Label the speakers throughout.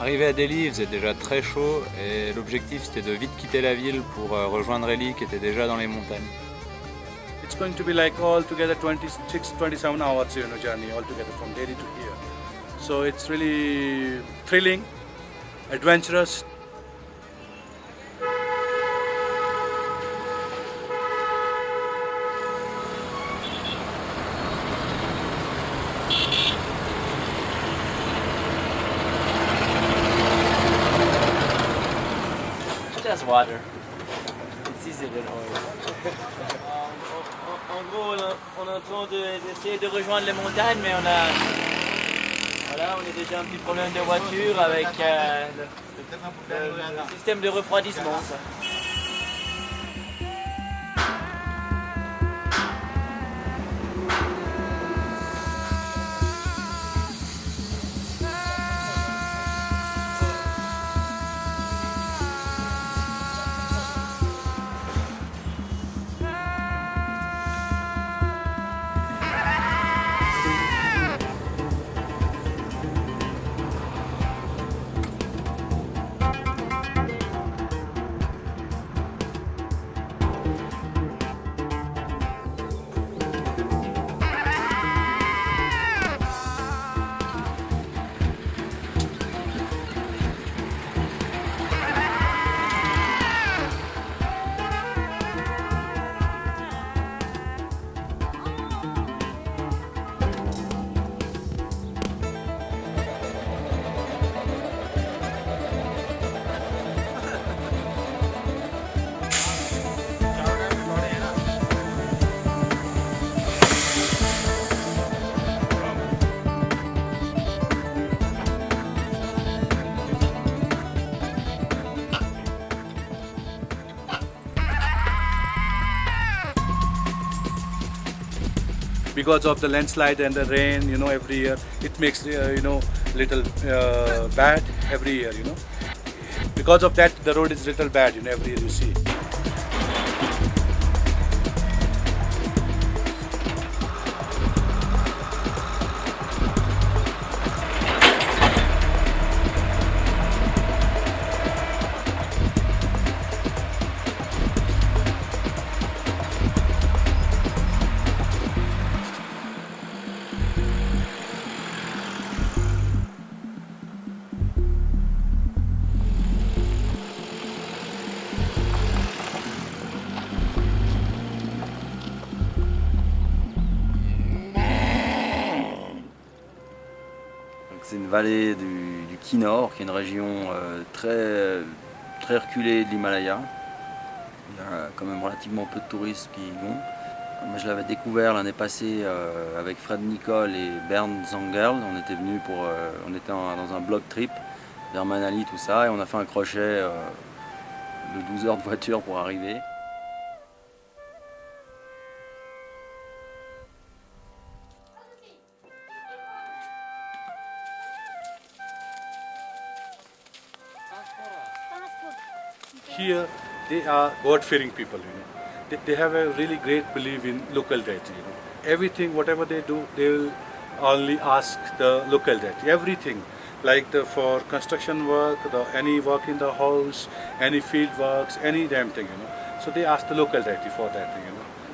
Speaker 1: Arrivé à Delhi, il faisait déjà très chaud et l'objectif c'était de vite quitter la ville pour rejoindre Delhi qui était déjà dans les montagnes.
Speaker 2: It's going to be like altogether 26-27 hours journey altogether from Delhi to here. So it's really thrilling, adventurous.
Speaker 3: Just water. It's easy to hold. En gros, on est en train d'essayer de rejoindre les montagnes, mais voilà, on est déjà un petit problème de voiture avec le système de refroidissement. Ça.
Speaker 2: Because of the landslide and the rain, every year it makes little bad every year. Because of that, the road is little bad. Every year you see.
Speaker 4: C'est une vallée du Kinnaur, qui est une région très, très reculée de l'Himalaya. Il y a quand même relativement peu de touristes qui y vont. Moi, je l'avais découvert l'année passée avec Fred Nicole et Bernd Zangel. On était venus on était dans un block trip vers Manali, tout ça, et on a fait un crochet de 12 heures de voiture pour arriver.
Speaker 2: Here, they are God-fearing people. They have a really great belief in local deity. Everything, whatever they do, they will only ask the local deity. Everything, like for construction work, any work in the house, any field works, any damn thing. So they ask the local deity for that thing.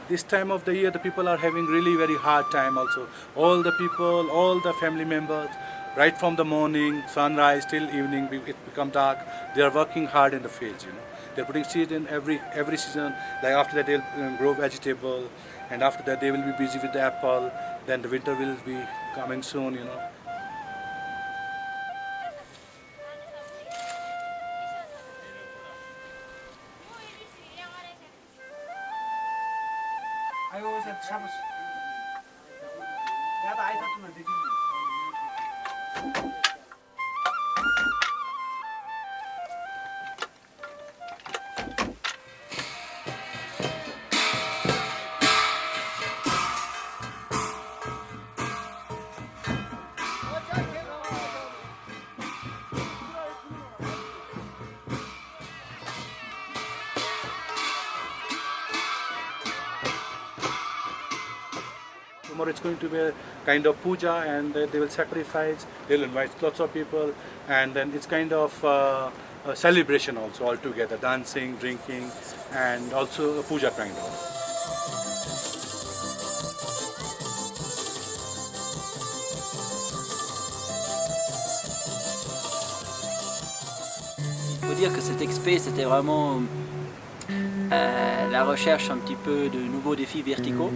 Speaker 2: This time of the year, the people are having really very hard time. Also, all the people, all the family members, right from the morning, sunrise till evening, it becomes dark. They are working hard in the fields. They're putting seed in every season. Like after that, they'll grow vegetable, and after that, they will be busy with the apple. Then the winter will be coming soon. tomorrow it's going to be a kind of puja, and they will sacrifice, they'll invite lots of people, and then it's kind of a celebration also all together, dancing, drinking, and also a puja kind of.
Speaker 5: Il faut dire que cette expé, c'était vraiment la recherche un petit peu de nouveaux défis verticaux.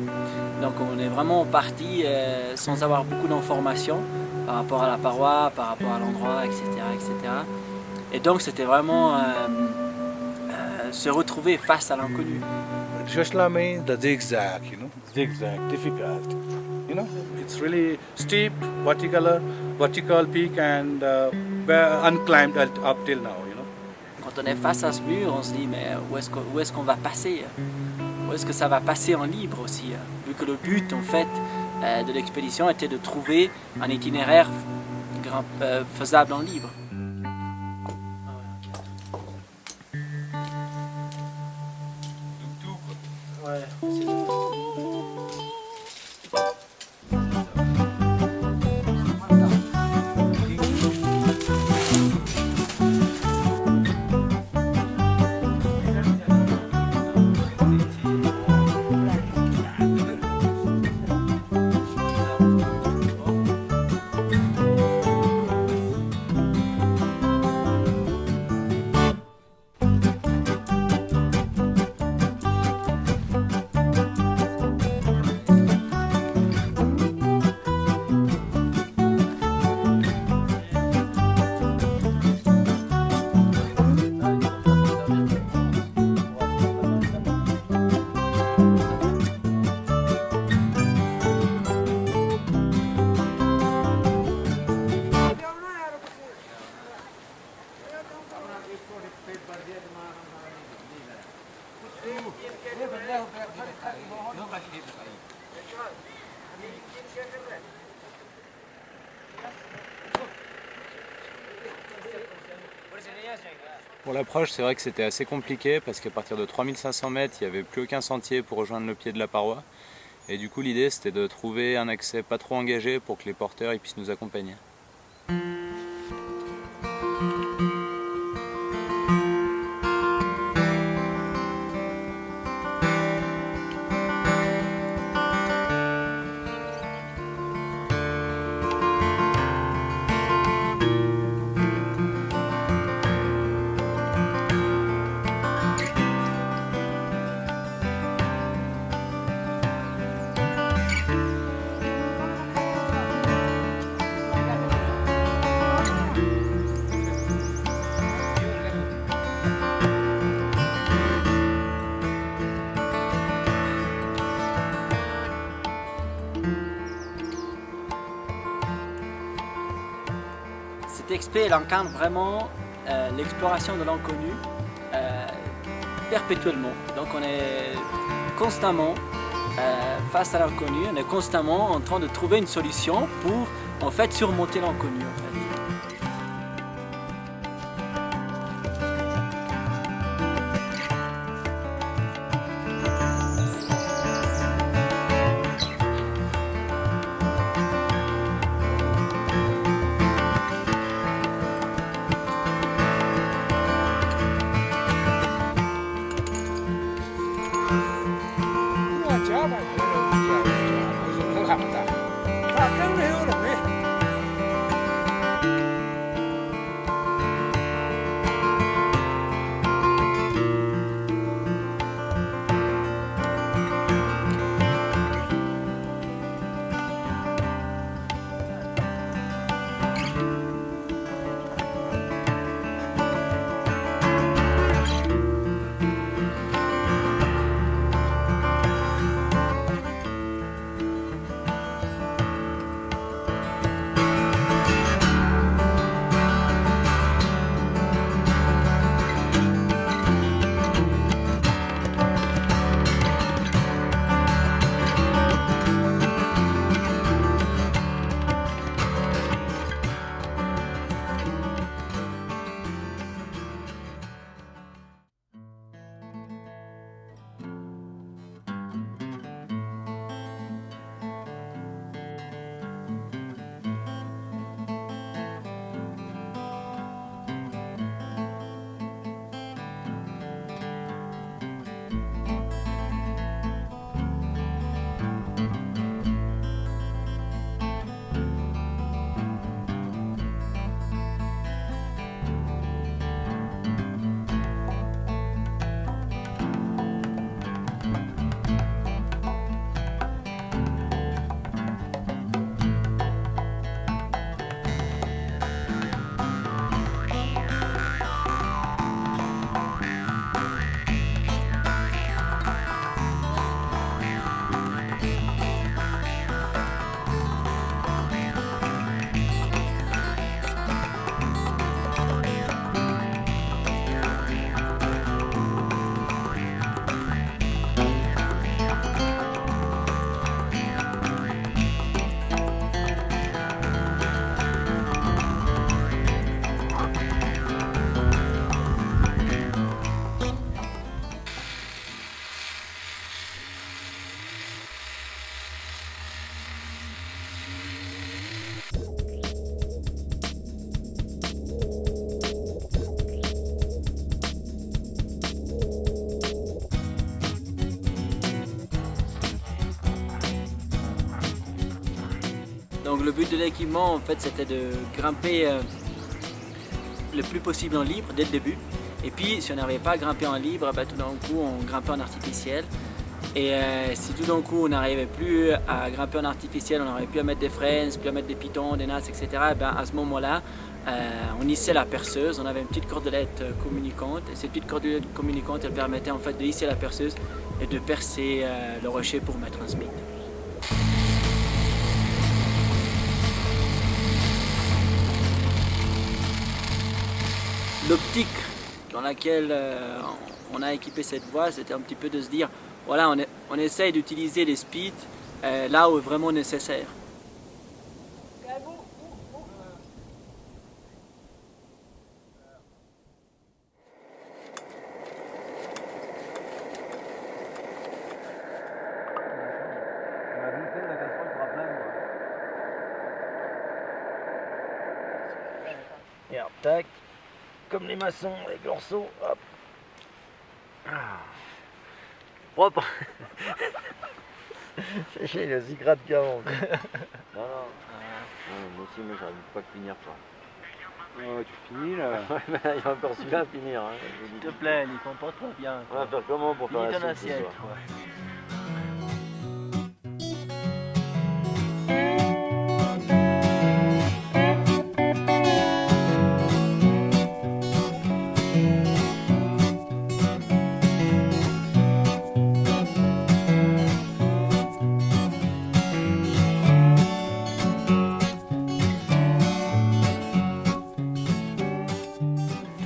Speaker 5: Donc on est vraiment parti sans avoir beaucoup d'informations par rapport à la paroi, par rapport à l'endroit, etc., etc. Et donc c'était vraiment se retrouver face à l'inconnu.
Speaker 2: Shashla means the zigzag, zigzag, difficult. It's really steep, vertical peak, and unclimbed up till now.
Speaker 5: Quand on est face à ce mur, on se dit mais où est-ce qu'on va passer? Où est-ce que ça va passer en libre aussi? Vu que le but en fait de l'expédition était de trouver un itinéraire faisable en libre.
Speaker 1: Pour l'approche, c'est vrai que c'était assez compliqué parce qu'à partir de 3500 mètres, il n'y avait plus aucun sentier pour rejoindre le pied de la paroi. Et du coup, l'idée, c'était de trouver un accès pas trop engagé pour que les porteurs puissent nous accompagner.
Speaker 5: Cette expé, elle incarne vraiment l'exploration de l'inconnu perpétuellement. Donc on est constamment face à l'inconnu, on est constamment en train de trouver une solution pour en fait surmonter l'inconnu. En fait. Donc le but de l'équipement en fait c'était de grimper le plus possible en libre dès le début. Et puis si on n'arrivait pas à grimper en libre, tout d'un coup on grimpait en artificiel. Et si tout d'un coup on n'arrivait plus à grimper en artificiel, on n'arrivait plus à mettre des fraises, plus à mettre des pitons, des nasses, etc. À ce moment-là, on hissait la perceuse, on avait une petite cordelette communicante. Et cette petite cordelette communicante, elle permettait en fait de hisser la perceuse et de percer le rocher pour mettre un speed. L'optique dans laquelle on a équipé cette voie, c'était un petit peu de se dire, voilà, on essaye d'utiliser les speeds là où est vraiment nécessaire.
Speaker 6: Et alors, tac, comme les maçons avec leur seau, hop. Ah. Propre. C'est chiant, il a aussi gratte qu'avant. Non, non. Moi aussi, moi j'arrive pas à finir quoi.
Speaker 2: Oh, tu finis là.
Speaker 6: Ouais, il y a encore celui-là à finir. Hein,
Speaker 3: S'il te plaît, il comporte-toi bien.
Speaker 6: on va faire comment pour faire
Speaker 3: Finis
Speaker 6: la
Speaker 3: ton
Speaker 6: soupe ce
Speaker 3: assiette.
Speaker 6: soir
Speaker 3: Quoi.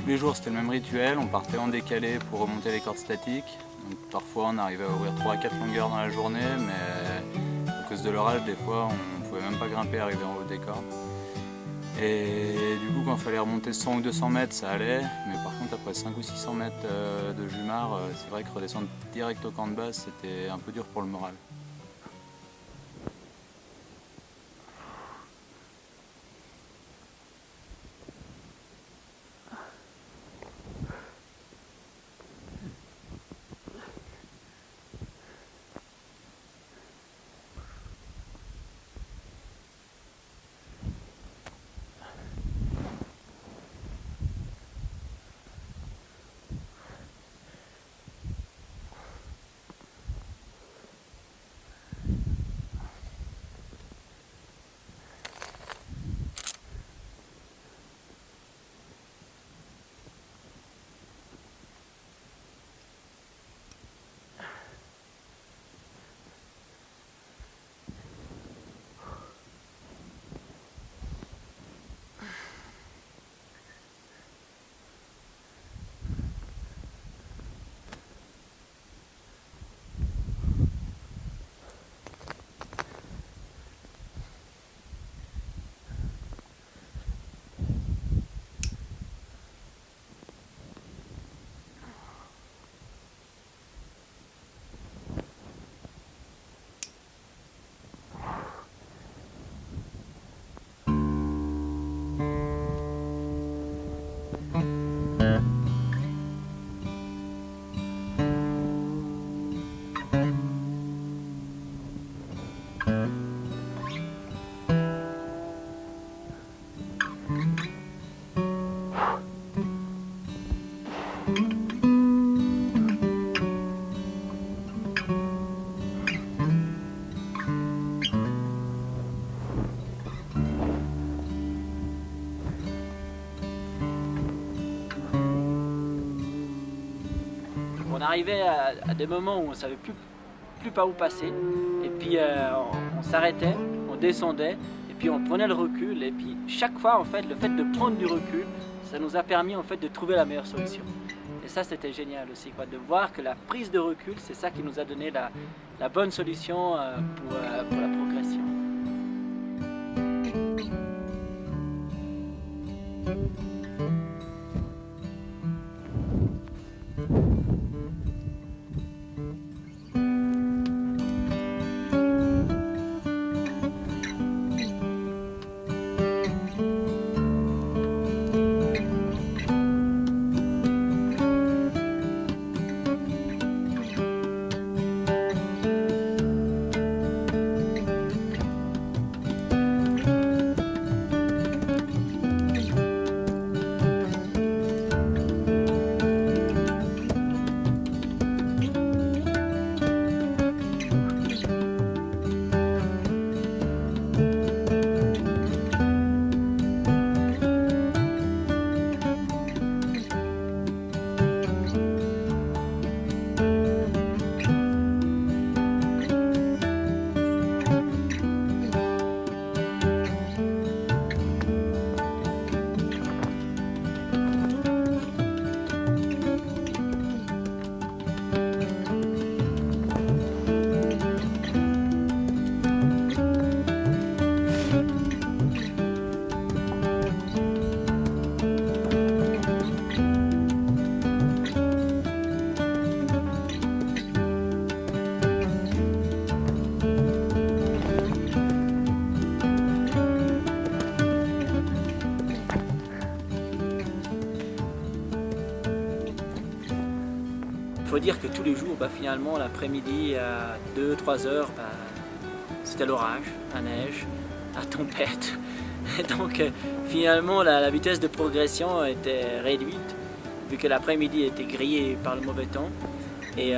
Speaker 1: Tous les jours c'était le même rituel, on partait en décalé pour remonter les cordes statiques. Donc, parfois on arrivait à ouvrir 3 à 4 longueurs dans la journée, mais à cause de l'orage des fois on ne pouvait même pas grimper, arriver en haut des cordes. Et du coup quand il fallait remonter 100 ou 200 mètres ça allait, mais par contre après 5 ou 600 mètres de Jumart, c'est vrai que redescendre direct au camp de base c'était un peu dur pour le moral.
Speaker 5: On arrivait à des moments où on ne savait plus par où passer, et puis on s'arrêtait, on descendait, et puis on prenait le recul, et puis chaque fois en fait, le fait de prendre du recul, ça nous a permis en fait de trouver la meilleure solution. Et ça c'était génial aussi, quoi, de voir que la prise de recul, c'est ça qui nous a donné la bonne solution pour la progression. faut dire que tous les jours, finalement, l'après-midi à 2-3 heures, c'était l'orage, la neige, la tempête. Donc finalement, la vitesse de progression était réduite, vu que l'après-midi était grillé par le mauvais temps. Et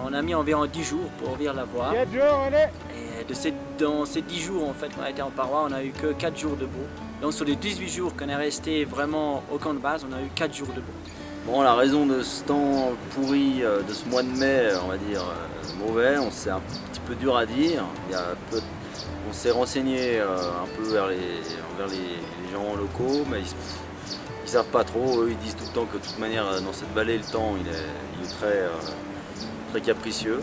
Speaker 5: on a mis environ 10 jours pour ouvrir la voie. Et dans ces 10 jours en fait, qu'on a été en paroi, on n'a eu que 4 jours de beau. Donc sur les 18 jours qu'on est resté vraiment au camp de base, on a eu 4 jours de beau.
Speaker 4: Bon, la raison de ce temps pourri, de ce mois de mai, on va dire mauvais, c'est un petit peu dur à dire. On s'est renseigné un peu vers les gens locaux, mais ils savent pas trop. Eux, ils disent tout le temps que de toute manière, dans cette vallée, le temps il est très, très capricieux.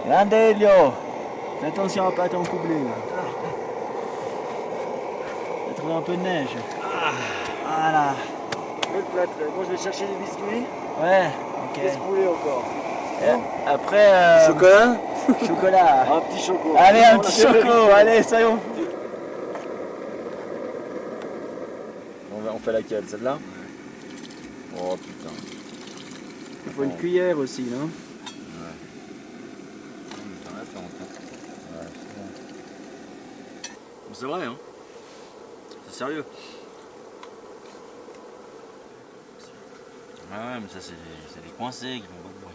Speaker 6: Grande Elio, fais attention à pas t'encoubler. J'ai trouvé un peu de neige. Voilà. Le plâtre, moi je vais chercher des biscuits. Ouais, ok. Qu'est-ce que vous voulez encore? Après.
Speaker 4: Chocolat.
Speaker 6: Chocolat.
Speaker 2: Un petit choco.
Speaker 6: Allez, un petit choco, allez, soyons.
Speaker 4: On fait laquelle? Celle-là? Oh putain.
Speaker 6: Il faut une cuillère aussi, non?
Speaker 4: C'est vrai, hein? C'est sérieux. Ouais, mais ça, c'est des coincés qui font pas de bruit.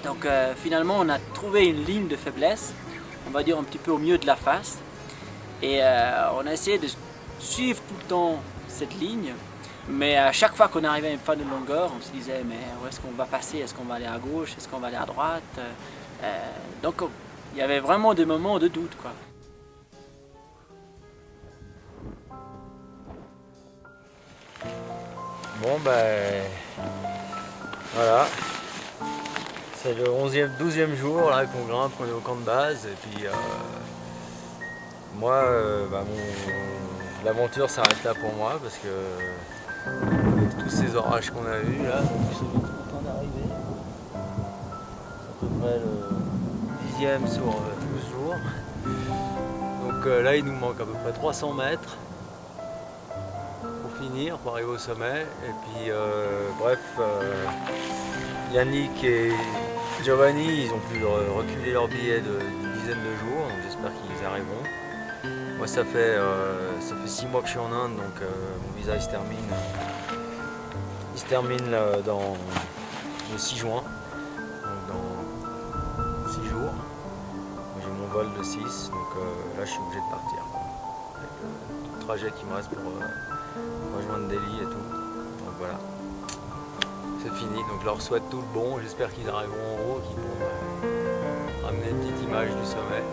Speaker 5: Donc finalement on a trouvé une ligne de faiblesse, on va dire un petit peu au milieu de la face. Et on a essayé de suivre tout le temps cette ligne. Mais à chaque fois qu'on arrivait à une fin de longueur, on se disait mais où est-ce qu'on va passer? Est-ce qu'on va aller à gauche? Est-ce qu'on va aller à droite? Donc il y avait vraiment des moments de doute, quoi.
Speaker 6: Bon ben voilà, c'est le 12e jour là qu'on grimpe, on est au camp de base et puis moi l'aventure s'arrête là pour moi parce que avec tous ces orages qu'on a eu là, je suis vite content d'arriver. C'est à peu près le 10e sur 12 jours. Donc là il nous manque à peu près 300 mètres. Finir pour arriver au sommet et puis Yannick et Giovanni ils ont pu reculer leur billet d'une dizaine de jours, donc j'espère qu'ils y arriveront. Moi ça fait 6 mois que je suis en Inde, donc mon visa il se termine dans le 6 juin, donc dans 6 jours. Moi, j'ai mon vol le 6, donc là je suis obligé de partir avec tout le trajet qui me reste pour rejoindre Delhi et tout. Donc voilà, c'est fini. Donc je leur souhaite tout le bon. J'espère qu'ils arriveront en haut, qu'ils vont ramener une petite image du sommet.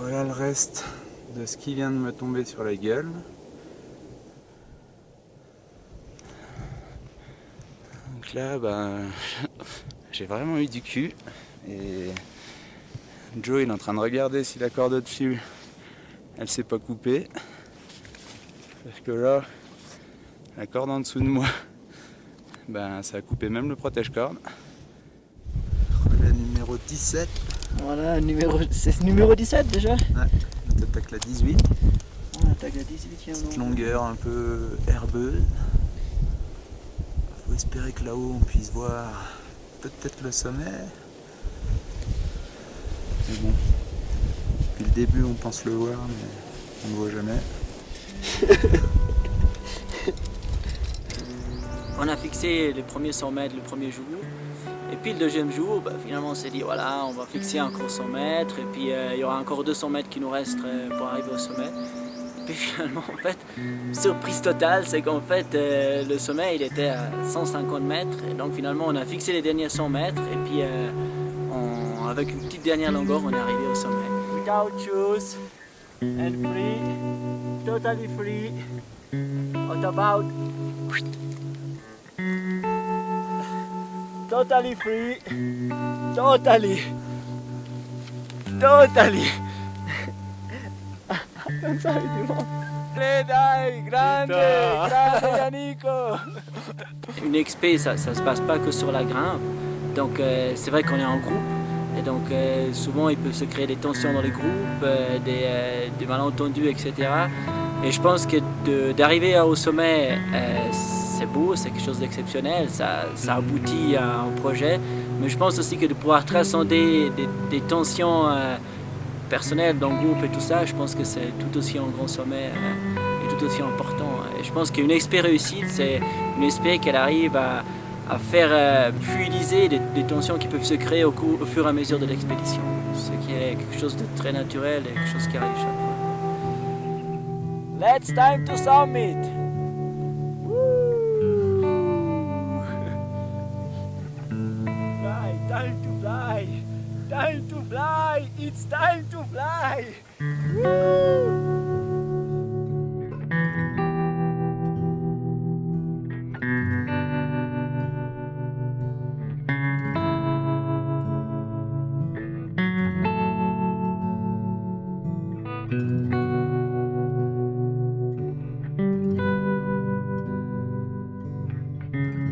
Speaker 1: Voilà le reste de ce qui vient de me tomber sur la gueule. Donc là, j'ai vraiment eu du cul. Et Joe il est en train de regarder si la corde au-dessus elle s'est pas coupée. Parce que là, la corde en dessous de moi, ça a coupé même le protège-corde. La numéro 17.
Speaker 6: Voilà, c'est numéro 17 déjà.
Speaker 1: Ouais, on attaque la 18.
Speaker 6: On attaque la 18e.
Speaker 1: Cette longueur un peu herbeuse. Faut espérer que là-haut on puisse voir peut-être le sommet. Mais bon, depuis le début on pense le voir, mais on ne le voit jamais.
Speaker 5: On a fixé le premier 100 mètres le premier jour. Et puis le deuxième jour, finalement on s'est dit voilà, on va fixer encore 100 mètres et puis il y aura encore 200 mètres qui nous restent pour arriver au sommet. Et puis finalement, en fait, surprise totale, c'est qu'en fait le sommet il était à 150 mètres et donc finalement on a fixé les derniers 100 mètres et puis avec une petite dernière longueur on est arrivé au sommet. Without shoes and free, totally free, what about? Totally free, totally. Non sai di nuovo. Dai, grande Yannico. Une expé, ça se passe pas que sur la grimpe. Donc c'est vrai qu'on est en groupe. Et donc souvent il peut se créer des tensions dans les groupes, des malentendus, etc. Et je pense que d'arriver au sommet, c'est beau, c'est quelque chose d'exceptionnel, ça aboutit à un projet. Mais je pense aussi que de pouvoir transcender des tensions personnelles dans le groupe et tout ça, je pense que c'est tout aussi un grand sommet et tout aussi important. Et je pense qu'une expé réussite, c'est une expé qu'elle arrive à faire fluidiser des tensions qui peuvent se créer au fur et à mesure de l'expédition. Ce qui est quelque chose de très naturel et quelque chose qui arrive chaque fois. Let's time to summit! Fly, time to fly!
Speaker 1: Merci.